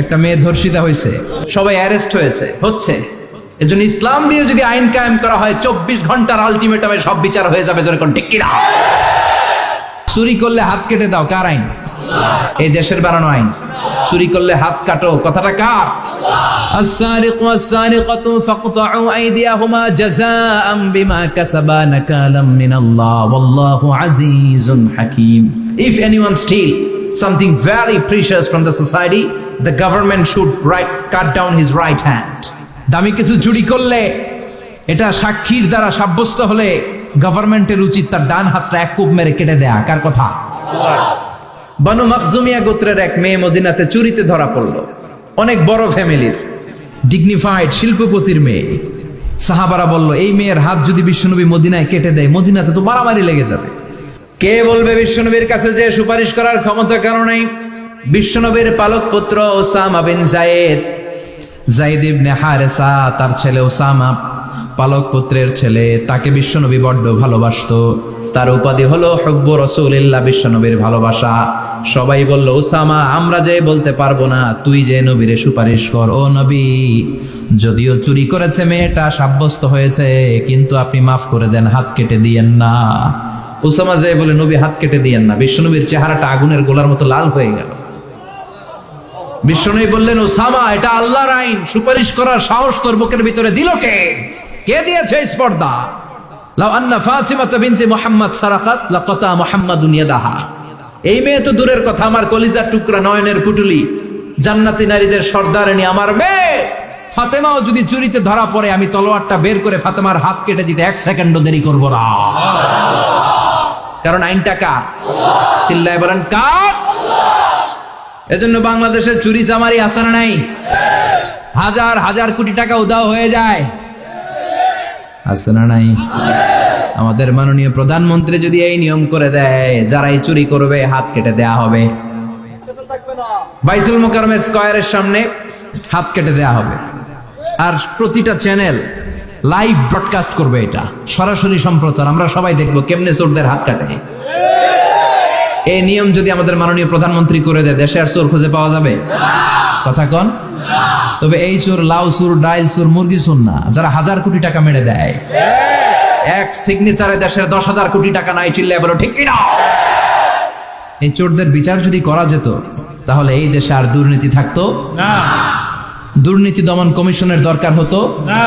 একটা মেয়ে ধর্ষিতা হয়েছে, সবাই অ্যারেস্ট হচ্ছে। এজন্য ইসলাম দিয়ে যদি আইন কায়েম করা হয় 24 ঘন্টার আলটিমেটামে সব বিচার হয়ে যাবে। যখন ঠিক কিনা? চুরি করলে হাত কেটে দাও, কার আইন? এই দেশের বানানো আইন। চুরি করলে হাত কাটো, কথাটা কার? السارق والسارقة فاقطعوا أيديهما جزاء بما كسبا نكالا من الله والله عزيز حكيم. If anyone steal something very precious from the society, the government should cut down his right hand. দামি কিছু চুরি করলে এটা সাক্ষীর দ্বারা সাব্যস্ত হলে গভর্নমেন্টের উচিত তার ডান হাতটা এক কোপ মেরে কেটে দেয়া। কার কথা? বনু মখজুমিয়া গোত্রের এক মেয়ে মদিনাতে চুরিতে ধরা পড়লো। অনেক বড় ফ্যামিলির, ডিগনিফাইড শিল্পপতির মেয়ে। সাহাবারা বলল, এই মেয়ের হাত যদি বিশ্বনবী মদিনায় কেটে দেয়, মদিনাতে তো মারামারি লেগে যাবে। কে বলবে বিশ্বনবীর কাছে যে সুপারিশ করার ক্ষমতা কারো নাই? বিশ্বনবীর পালক পুত্র ওসামা বিন যায়েদ ইবনে হারেসা, তার ছেলে ওসামা পালক পুত্রের ছেলে, তাকে বিশ্বনবী বড্ড ভালোবাসতো। তার উপাধি হলো হুব্বু রাসূলিল্লাহ, বিশ্বনবীর ভালোবাসা। সবাই বলল, ওসামা আমরা যে বলতে পারবো না, তুই যে নবীরে সুপারিশ কর। ও নবী, যদিও চুরি করেছে মেয়েটা, সাব্যস্ত হয়েছে, কিন্তু আপনি মাফ করে দেন, হাত কেটে দিয়েন না। ওসামা যে বলে, নবী হাত কেটে দিয়েন না। বিশ্বনবীর চেহারাটা আগুনের গোলার মতো লাল হয়ে গেল। বিশ্বনবী বললেন, ওসামা এটা আল্লাহর আইন, সুপারিশ করার সাহস তোর বুকের ভিতরে দিল কে? কে দিয়েছে এই স্পর্ধা? লাউ আন্না ফাতিমা বিনতে মুহাম্মদ সারাকাত লাকাতা মুহাম্মাদুন ইয়াদাহা। এই মেয়ে তো দূরের কথা, আমার কলিজার টুকরা, নয়নের পুটুলি, জান্নাতি নারীদের সর্দারিনী আমার মেয়ে ফাতেমাও যদি চুরিতে ধরা পড়ে, আমি তলোয়ারটা বের করে ফাতেমার হাত কেটে দিতে 1 সেকেন্ডও দেরি করব না। কারণ আইনটা কার? চিল্লায় বলেন কার? এজন্য বাংলাদেশের চুরি চামারি আছে না নাই? হাজার হাজার কোটি টাকা উধাও হয়ে যায়, আছে না নাই? আমাদের মাননীয় প্রধানমন্ত্রী যদি এই নিয়ম করে দেয়, যারাই চুরি করবে হাত কেটে দেয়া হবে। বাইতুল মোকাররমের স্কয়ারের সামনে হাত কেটে দেয়া হবে। আর প্রতিটা চ্যানেল লাইভ ব্রডকাস্ট করবে, এটা সরাসরি সম্প্রচার, আমরা সবাই দেখবো কেমনে চোরদের হাত কাটে। এই নিয়ম যদি আমাদের মাননীয় প্রধানমন্ত্রী করে দেয়, দেশে আর চোর খুঁজে পাওয়া যাবে? কথা কন। তবে এই চোর লাউ চোর, ডাইল চোর, মুরগি চোর না, যারা হাজার কোটি টাকা মেরে দেয়। এক সিগনেচারে দেশের 10,000 কোটি টাকা নাই, চিল্লায় বলো ঠিক কিনা? এই চোরদের বিচার যদি করা যেত, তাহলে এই দেশে আর দুর্নীতি থাকতো না। দুর্নীতি দমন কমিশনের দরকার হতো না।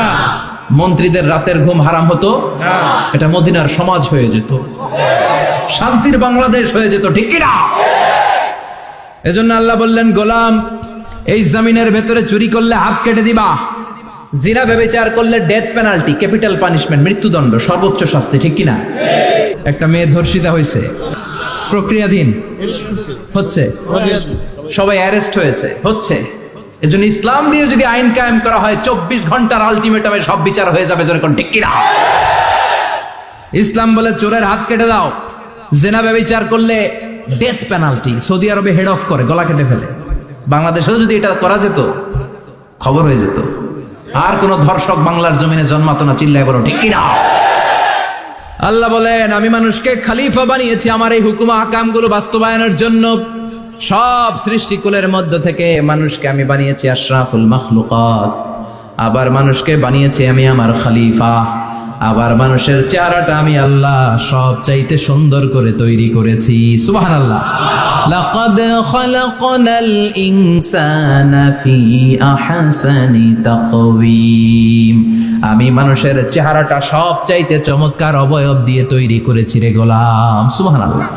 মন্ত্রীদের রাতের ঘুম হারাম হতো না। এটা মদিনার সমাজ হয়ে যেত, শান্তির বাংলাদেশ হয়ে যেত, ঠিক কিনা? এজন্য আল্লাহ বললেন, গোলাম এই জমিনের ভেতরে চুরি করলে হাত কেটে দিবা, জিনা ব্যভিচার করলে ডেথ পেনাল্টি, ক্যাপিটাল পানিশমেন্ট, মৃত্যুদণ্ড, সর্বোচ্চ শাস্তি, ঠিক কিনা? একটা মেয়ে ধর্ষিতা হয়েছে, প্রক্রিয়াধীন হচ্ছে, সবাই অ্যারেস্ট হচ্ছে। এজন্য ইসলাম দিয়ে যদি আইন কায়েম করা হয় 24 ঘন্টার আলটিমেটামে সব বিচার হয়ে যাবে। যখন ঠিক কিনা? ইসলাম বলে চোরের হাত কেটে দাও, জিনা ব্যভিচার করলে ডেথ পেনাল্টি। সৌদি আরবে হেড অফ করে, গলা কেটে ফেলে। বাংলাদেশেও যদি এটা করা যেত, খবর হয়ে যেত, আর কোন ধর্ষক বাংলার জমিনে জন্মাতো না, চিল্লায় বলো ঠিক কিনা? আল্লাহ বলেন, আমি মানুষকে খলিফা বানিয়েছি আমার এই হুকুম আহকামগুলো বাস্তবায়নের জন্য। সব সৃষ্টিকুলের মধ্য থেকে মানুষকে আমি বানিয়েছি আশরাফুল মাখলুকাত। আবার মানুষকে বানিয়েছি আমি আমার খলিফা। আবার মানুষের চেহারাটা আমি আল্লাহ সব চাইতে সুন্দর করে তৈরি করেছি। সুবহানাল্লাহ। লাকাদ খালাকনাল ইনসানা ফি আহসানি তাকওয়িম। আমি মানুষের চেহারাটা সব চাইতে চমৎকার অবয়ব দিয়ে তৈরি করেছি রে গোলাম। সুবহানাল্লাহ।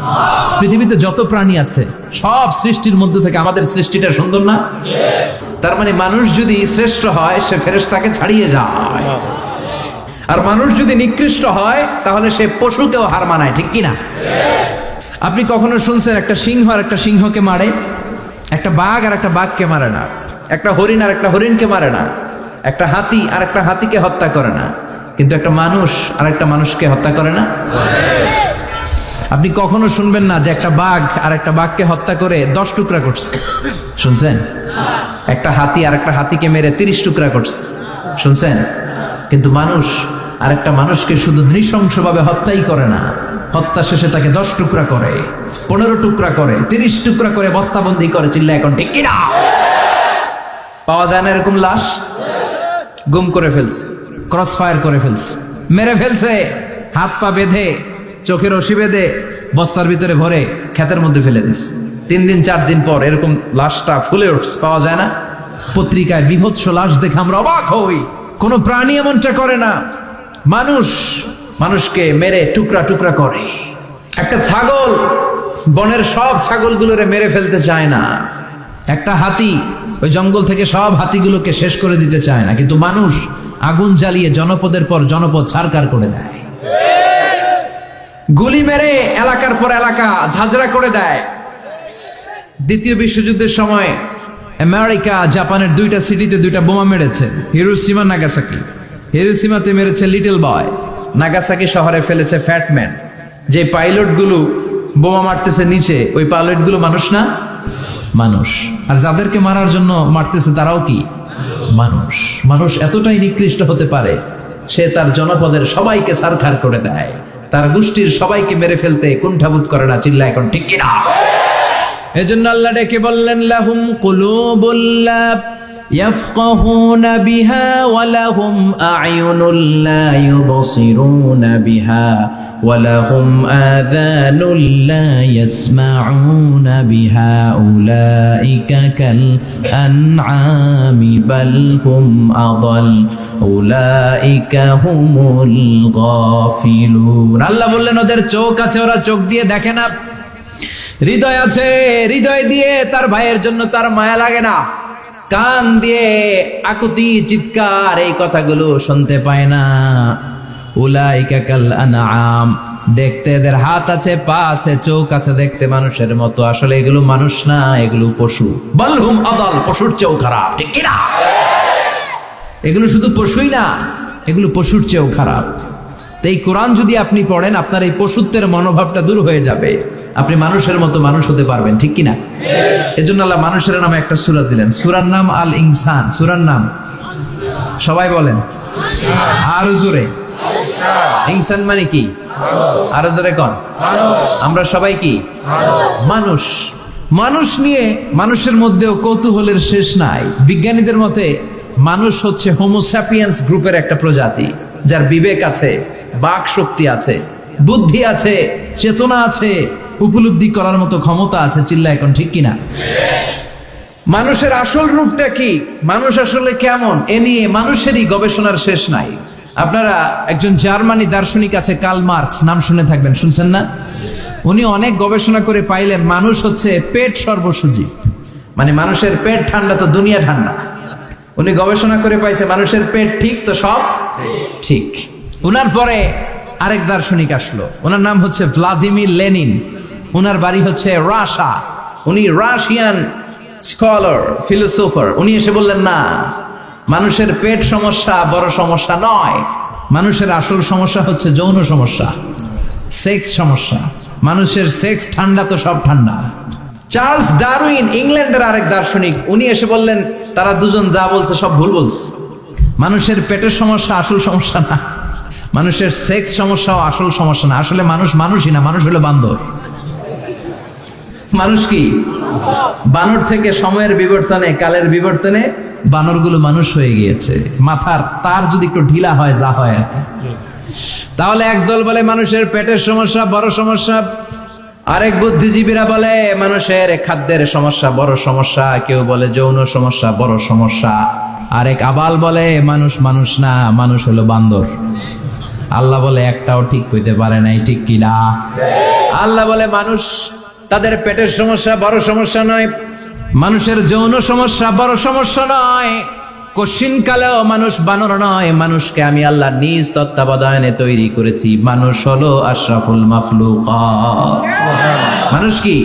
পৃথিবীতে যত প্রাণী আছে সব সৃষ্টির মধ্য থেকে আমাদের সৃষ্টিটা সুন্দর না? তার মানে মানুষ যদি শ্রেষ্ঠ হয়, সে ফেরেশতাকে ছাড়িয়ে যায়। আর মানুষ যদি নিকৃষ্ট হয়, তাহলে সে পশুকেও হার মানায়, ঠিক কিনা? আপনি কখনো শুনছেন একটা সিংহ আর একটা সিংহকে মারে? একটা বাঘ আর একটা বাঘকে মারে না। একটা হরিণ আর একটা হরিণকে মারে না। একটা হাতি আর একটা হাতিকে হত্যা করে না। কিন্তু একটা মানুষ আর একটা মানুষকে হত্যা করে না। আপনি কখনো শুনবেন না যে একটা বাঘ আর একটা বাঘকে হত্যা করে 10 টুকরা করছে? শুনছেন? একটা হাতি আর একটা হাতিকে মেরে 30 টুকরা করছে, শুনছেন? কিন্তু মানুষ আর একটা মানুষকে শুধু নৃশংসভাবে হত্যাই করে না, হত্যা শেষে তাকে 10 টুকরা করে, 15 টুকরা করে, 30 টুকরা করে বস্তাবন্দি করে। চিল্লা এখন ঠিক কিনা? পাওয়া যায় না এরকম লাশ? গুম করে ফেলছে, ক্রস ফায়ার করে ফেলছে, মেরে ফেলছে, হাত পা বেঁধে, চোখে রশি বেঁধে, বস্তার ভিতরে ভরে ক্ষেতের মধ্যে ফেলে দিস। 3 দিন 4 দিন পর এরকম লাশটা ফুলে উঠছে, পাওয়া যায় না। পত্রিকায় বিভৎস লাশ দেখে আমরা অবাক হই। কোন প্রাণী এমনটা করে না। মানুষ মানুষকে মেরে টুকরা টুকরা করে। একটা ছাগল বনের সব ছাগলগুলোরে মেরে ফেলতে চায় না। একটা হাতি ওই জঙ্গল থেকে সব হাতিগুলোকে শেষ করে দিতে চায় না, কিন্তু মানুষ আগুন জ্বালিয়ে জনপদের পর জনপদ ছারকার করে দেয়। গুলি মেরে এলাকার পর এলাকা ঝাঁঝরা করে দেয়। দ্বিতীয় বিশ্বযুদ্ধের সময় আমেরিকা জাপানের 2টা সিটিতে 2টা বোমা মেরেছে, হিরোশিমা নাগাসাকি। হিরোশিমাতে মেরেছে লিটল বয়, নাগাসাকি শহরে ফেলেছে ফ্যাটম্যান। যে পাইলট গুলো বোমা মারতেছে নিচে, ওই পাইলট গুলো মানুষ না? মানুষ। আর যাদেরকে মারার জন্য মারতেছে তারাও কি মানুষ। মানুষ এতটাই নিকৃষ্ট হতে পারে, সে তার জনপদের সবাইকে ছারখার করে দেয়, তার গোষ্ঠীর সবাইকে মেরে ফেলতে কুণ্ঠাবোধ করে না। চিল্লা এখন ঠিক কিনা? এজন্য আল্লাহ ডেকে বললেন, লাহুম কুলুবুল লা ইয়াফকাহুনা বিহা ওয়া লাহুম আ'য়ুনুল লা ইউবসিরুনা বিহা ওয়া লাহুম আযানুল লা ইয়াসমাউনা বিহা উলাইকা কাল আনআমি বাল হুম আদাল উলাইকা হুমুল গাফিলুন। আল্লাহ বললেন, ওদের চোখ আছে, ওরা চোখ দিয়ে দেখে না। হৃদয় আছে, হৃদয় দিয়ে তার ভাইয়ের জন্য তার মায়া লাগে না। কান দিয়ে আকুতি চিৎকার এই কথাগুলো শুনতে পায় না। উলাইকা কাল আনআম, দেখতে এদের হাত আছে, পা আছে, চোখ আছে, দেখতে মানুষের মতো, আসলে এগুলো মানুষ না, এগুলো পশু। বালহুম আদাল, পশুর চেয়েও খারাপ। ঠিক কিনা? এগুলো শুধু পশুই না, এগুলো পশুর চেয়েও খারাপ। তো এই কোরআন যদি আপনি পড়েন, আপনার এই পশুত্বের মনোভাবটা দূর হয়ে যাবে, আপনি মানুষের মতো মানুষ হতে পারবেন। ঠিক কিনা? এজন্য আল্লাহ মানুষের নামে একটা সূরা দিলেন, সূরার নাম আল ইনসান। সূরার নাম সবাই বলেন আরো জোরে। ইনসান মানে কি? আরো জোরে কোন? আমরা সবাই কি মানুষ। মানুষ নিয়ে মানুষের মধ্যেও কৌতূহলের শেষ নাই। বিজ্ঞানীদের মতে মানুষ হচ্ছে হোমোস্যাপিয়েন্স গ্রুপের একটা প্রজাতি, যার বিবেক আছে, বাক শক্তি আছে, বুদ্ধি আছে, চেতনা আছে, উপলব্ধি করার মতো ক্ষমতা আছে। চিল্লা এখন ঠিক কিনা? মানুষের আসল রূপটা কি, মানুষ আসলে কেমন, এ নিয়ে মানুষেরই গবেষণার শেষ নাই। আপনারা একজন জার্মানি দার্শনিক আছে, কার্ল মার্কস, নাম শুনে থাকবেন, শুনছেন না? উনি অনেক গবেষণা করে পাইলেন মানুষ হচ্ছে পেট সর্বসুজীব। মানে মানুষের পেট ঠান্ডা তো দুনিয়া ঠান্ডা। উনি গবেষণা করে পাইছে মানুষের পেট ঠিক তো সব ঠিক। উনার পরে আরেক দার্শনিক আসলো, ওনার নাম হচ্ছে ভ্লাদিমির লেনিন। উনার বাড়ি হচ্ছে রাশিয়া। উনি রাশিয়ান স্কলার, ফিলোসোফার। উনি এসে বললেন, না, মানুষের পেট সমস্যা বড় সমস্যা নয়, মানুষের আসল সমস্যা হচ্ছে যৌন সমস্যা, সেক্স সমস্যা। মানুষের সেক্স ঠান্ডা তো সব ঠান্ডা। চার্লস ডারউইন, ইংল্যান্ডের আরেক দার্শনিক, উনি এসে বললেন, তারা দুজন যা বলছে সব ভুল বলছে। মানুষের পেটের সমস্যা আসল সমস্যা না, মানুষের সেক্স সমস্যাও আসল সমস্যা না। আসলে মানুষ মানুষই না, মানুষ হলো বান্দর। মানুষ কি? বানর থেকে সময়ের বিবর্তনে, কালের বিবর্তনে বানরগুলো মানুষ হয়ে গিয়েছে। মাথার তার যদি একটু ঢিলা হয়, যা হয় আর কি। তাহলে একদল বলে মানুষের পেটের সমস্যা বড় সমস্যা, আরেক বুদ্ধিজীবীরা বলে মানুষের খাদ্যের সমস্যা বড় সমস্যা, কেউ বলে যৌন সমস্যা বড় সমস্যা, আরেক আবাল বলে মানুষ মানুষ না, মানুষ হলো বান্দর। আল্লাহ বলে একটাও ঠিক কইতে পারে নাই। ঠিক কিনা? আল্লাহ বলে মানুষ তাদের পেটের সমস্যা বড় সমস্যা নয়, মানুষের যৌন সমস্যা বড় সমস্যা নয়, কশিন কালেও মানুষ বানর নয়। মানুষকে আমি আল্লাহ নিজ তত্ত্বাবধানে তৈরি করেছি। মানুষ হলো আশরাফুল মাখলুকাত। মানুষ কি?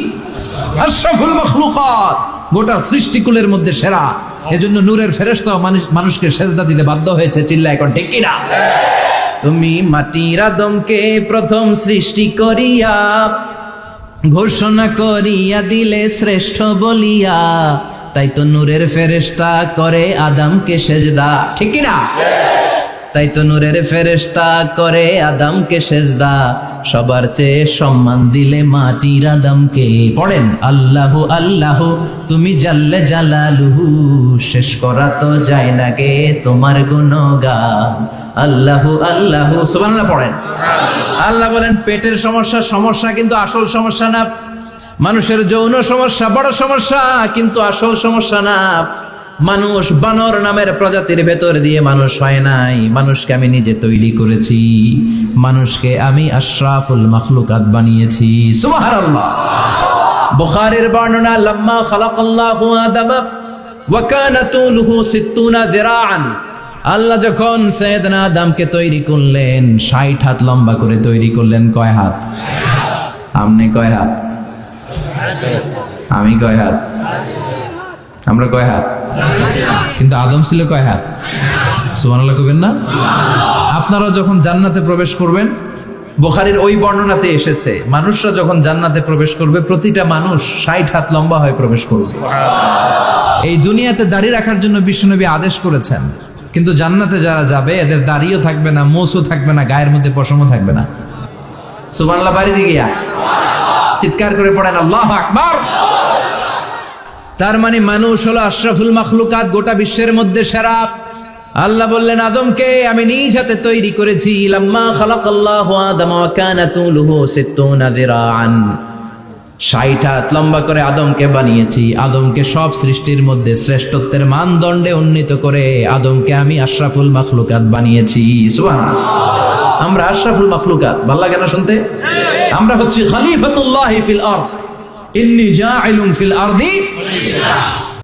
আশরাফুল মাখলুকাত, গোটা সৃষ্টিকুলের মধ্যে সেরা। এজন্য নূরের ফেরেশতাও মানুষকে সেজদা দিতে বাধ্য হয়েছে। চিল্লা এখন ঠিক কিনা? তুমি মাটির আদমকে প্রথম সৃষ্টি করিয়া ঘোষণা করিয়া দিলে শ্রেষ্ঠ বলিয়া, তাই তো নূরের ফেরেশতা করে আদমকে সেজদা। ঠিক কিনা? তাই তো নূরের ফেরেশতা করে আদমকে সেজদা, সবার চেয়ে সম্মান দিলে মাটির আদমকে। পড়েন আল্লাহু আল্লাহু তুমি জাল্লে জালালুহু, শেষ করা তো যায় না গে তোমার গুণগান। আল্লাহু আল্লাহু সুবহানাল্লাহ পড়েন। আল্লাহ বলেন পেটের সমস্যা সমস্যা, কিন্তু আসল সমস্যা না। মানুষের যৌন সমস্যা বড় সমস্যা, কিন্তু আসল সমস্যা না। মানুষ বানর নামের প্রজাতির ভেতর দিয়ে মানুষ হয় নাই, মানুষকে আমি নিজে তৈরি করেছি, মানুষকে আমি আশরাফুল মাখলুকাত বানিয়েছি। সুবহানাল্লাহ। বুখারীর বর্ণনা, লাম্মা খালাকাল্লাহু আদামা ওয়া কানা তুলুহু 60 যিরাআন। আল্লাহ যখন সাইয়েদনা আদমকে তৈরি করলেন 60 হাত লম্বা করে তৈরি করলেন। কয় হাত? আপনি কয় হাত? আমি কয় হাত? আমরা কয় হাত? কিন্তু আদম ছিল কয় হাত? সুবহানাল্লাহ কইবেন না? আপনারা যখন জান্নাতে প্রবেশ করবেন, বুখারীর ওই বর্ণনাতে এসেছে মানুষরা যখন জান্নাতে প্রবেশ করবে প্রতিটা মানুষ 60 হাত লম্বা হয়ে প্রবেশ করবে। এই দুনিয়াতে দাড়ি রাখার জন্য বিশ্বনবী আদেশ করেছেন, কিন্তু জান্নাতে যারা যাবে এদের দাড়িও থাকবে না, মোছও থাকবে না, গায়ের মধ্যে পশমও থাকবে না। সুবহানাল্লাহ বাড়ি দিয়ে গিয়া চিৎকার করে পড়েন আল্লাহু আকবার। তার মানে মানুষ হলো আশরাফুল মাখলুকাত, গোটা বিশ্বের মধ্যে সেরা। আল্লাহ বললেন আদমকে আমি নিজ হাতে তৈরি করেছি। লাম্মা খালাকাল্লাহু আদামা ওয়া কানা তুলুহু 60 যিরাআন, 60 হাত লম্বা করে আদমকে বানিয়েছি। আদমকে সব সৃষ্টির মধ্যে শ্রেষ্ঠত্বের মানদণ্ডে উন্নীত করে আদমকে আমি আশরাফুল মাখলুকাত বানিয়েছি। সুবহানাল্লাহ। আমরা আশরাফুল মাখলুকাত, ভালো লাগে না শুনতে? আমরা হচ্ছি খলিফাতুল্লাহি ফিল আরদ, ইন্নী জাইলুন ফিল আরদি।